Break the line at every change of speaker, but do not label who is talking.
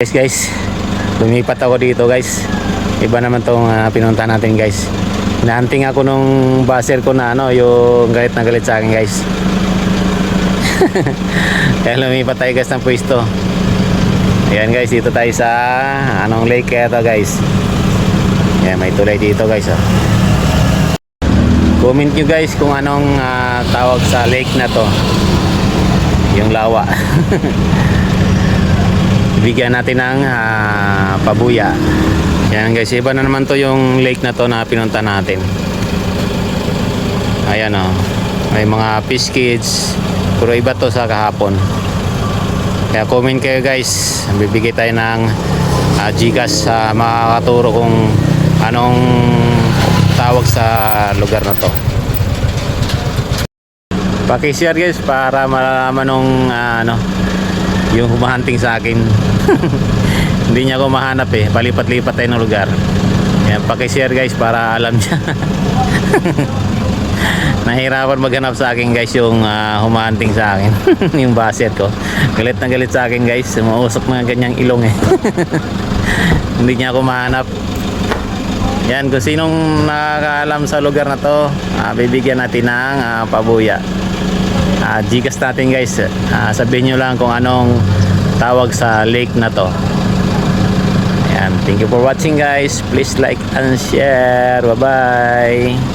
Guys, lumipat ako dito guys. Iba naman tong pinunta natin guys. Hinahunting ako nung baser ko na yung galit na galit sa akin guys. Kaya lumipat tayo guys ng pwesto. Ayan guys, dito tayo sa anong lake kaya to guys. Ayan, may tulay dito guys. Comment nyo guys kung anong tawag sa lake na to. Yung lawa. Bigyan natin ng pabuya. Ayan guys, iba na naman to yung lake na to na pinunta natin. Ayan may mga fish kids. Pero iba to sa kahapon. Kaya comment kayo guys, bibigay tayo ng Gcash sa makakaturo kung anong tawag sa lugar na to. Paki-share guys para malaman nung yung humahunting sa akin. Hindi niya ako mahanap palipat-lipat tayo ng lugar. Yan, paki-share guys para alam niya. Nahirapan maghanap sa akin guys yung humahunting sa akin. Yung baser ko galit na galit sa akin guys, mausok na ganyang ilong hindi niya ako mahanap. Yan, kung sinong nakakaalam sa lugar na to, bibigyan natin ng pabuya. Gcash natin guys. Sabihin nyo lang kung anong tawag sa lake na to. Yan, thank you for watching guys. Please like and share. Bye bye.